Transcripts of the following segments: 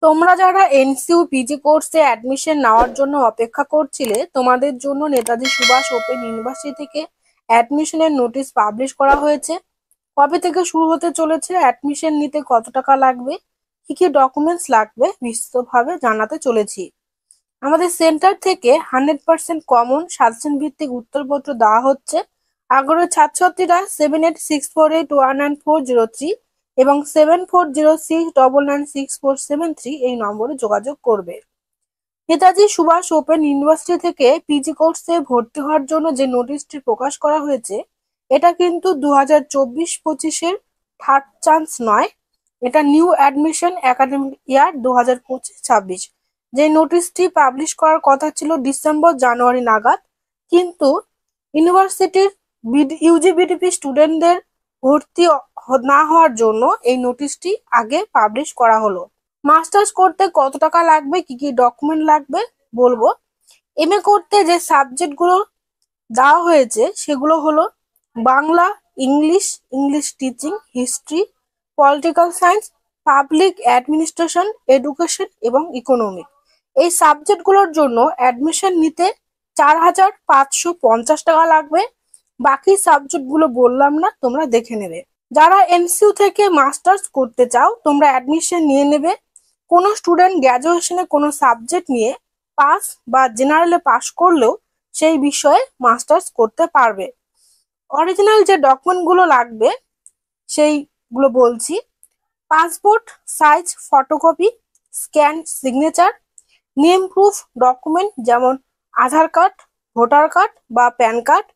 তোমরা যারা NCU PG কোর্সে অ্যাডমিশন নেওয়ার জন্য অপেক্ষা করছিলে, তোমাদের জন্য নেতাজি সুভাষ ওপেন ইউনিভার্সিটি থেকে অ্যাডমিশনের নোটিশ পাবলিশ করা হয়েছে। কবে থেকে শুরু হতে চলেছে, অ্যাডমিশন নিতে কত টাকা লাগবে, কি কি ডকুমেন্টস লাগবে বিস্তৃতভাবে জানাতে চলেছি। আমাদের সেন্টার থেকে 100% কমন সাজেশন ভিত্তিক উত্তরপত্র দেওয়া হচ্ছে। আগ্রহী ছাত্রছাত্রীরা 7868199403 এবং 7406996473 এই নম্বরে যোগাযোগ করবে। নেতাজি সুভাষ ওপেন ইউনিভার্সিটি থেকে পিজি কোর্সে ভর্তি হওয়ার জন্য যে নোটিশটি প্রকাশ করা হয়েছে, এটা কিন্তু 2024-25-এর থার্ড চান্স নয়, এটা নিউ অ্যাডমিশন একাডেমিক ইয়ার 2025-26। যে নোটিশটি পাবলিশ করার কথা ছিল ডিসেম্বর-জানুয়ারি নাগাদ, কিন্তু ইউনিভার্সিটির ইউজিবিডিপি স্টুডেন্টদের ভর্তি না হওয়ার জন্য এই নোটিশটি আগে পাবলিশ করা হলো। মাস্টার্স করতে কত টাকা লাগবে, কি কি ডকুমেন্ট লাগবে বলবো। এমএ করতে যে সাবজেক্টগুলো দেওয়া হয়েছে সেগুলো হলো Bangla, English teaching, history, political science, public administration, education এবং ইকোনমিক। এই সাবজেক্টগুলোর জন্য অ্যাডমিশন নিতে 4550 টাকা লাগবে। বাকি সাবজেক্টগুলো বললাম না, তোমরা দেখে নেবে। যারা এনসিইউ থেকে মাস্টার্স করতে চাও, তোমরা অ্যাডমিশন নিয়ে নেবে। কোনো স্টুডেন্ট গ্র্যাজুয়েশনে কোনো সাবজেক্ট নিয়ে পাস বা জেনারেলে পাস করলেও সেই বিষয়ে মাস্টার্স করতে পারবে। অরিজিনাল যে ডকুমেন্টগুলো লাগবে সেইগুলো বলছি: passport size photocopy, scan signature, name proof document যেমন আধার কার্ড, ভোটার কার্ড বা প্যান কার্ড,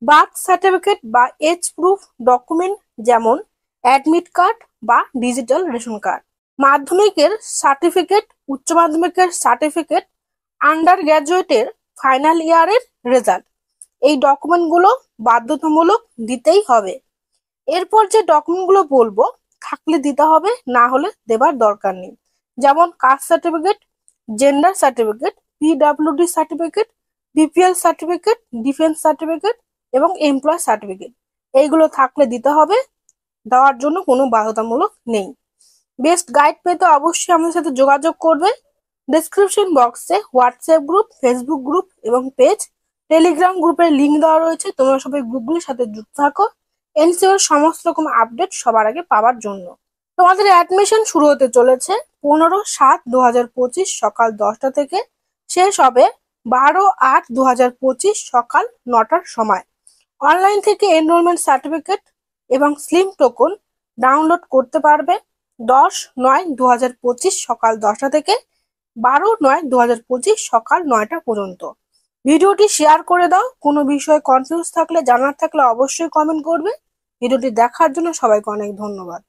বার্থ সার্টিফিকেট বা এজ প্রুফ ডকুমেন্ট যেমন অ্যাডমিট কার্ড বা ডিজিটাল রেশন কার্ড, মাধ্যমিকের সার্টিফিকেট, উচ্চ মাধ্যমিকের সার্টিফিকেট, আন্ডার গ্র্যাজুয়েটের ফাইনাল ইয়ারের রেজাল্ট। এই ডকুমেন্টগুলো বাধ্যতামূলক দিতেই হবে। এরপর যে ডকুমেন্টগুলো বলবো থাকলে দিতে হবে, না হলে দেবার দরকার নেই। যেমন caste certificate, gender certificate, PWD certificate, BPL certificate, defence certificate এবং এমপ্লয় সার্টিফিকেট। এইগুলো থাকলে দিতে হবে, দেওয়ার জন্য কোনো বাধ্যতামূলক নেই। বেস্ট গাইড পেতে অবশ্যই আমাদের সাথে যোগাযোগ করবে। ডেসক্রিপশন বক্সে হোয়াটসঅ্যাপ গ্রুপ, ফেসবুক গ্রুপ এবং পেজ, টেলিগ্রাম গ্রুপের লিঙ্ক দেওয়া রয়েছে। তোমরা সবাই গ্রুপগুলির সাথে যুক্ত থাকো এনসিইউ এর সমস্ত রকম আপডেট সবার আগে পাওয়ার জন্য। তোমাদের অ্যাডমিশন শুরু হতে চলেছে 15/7/2025 সকাল 10টা থেকে, শেষ হবে 12/8/2025 সকাল 9টার সময়। অনলাইন থেকে এনরোলমেন্ট সার্টিফিকেট এবং স্লিম টোকন ডাউনলোড করতে পারবে 10/9/2025 সকাল 10টা থেকে 12/9/2025 সকাল 9টা পর্যন্ত। ভিডিওটি শেয়ার করে দাও। কোনো বিষয়ে কনফিউজ থাকলে, জানার থাকলে অবশ্যই কমেন্ট করবে। ভিডিওটি দেখার জন্য সবাইকে অনেক ধন্যবাদ।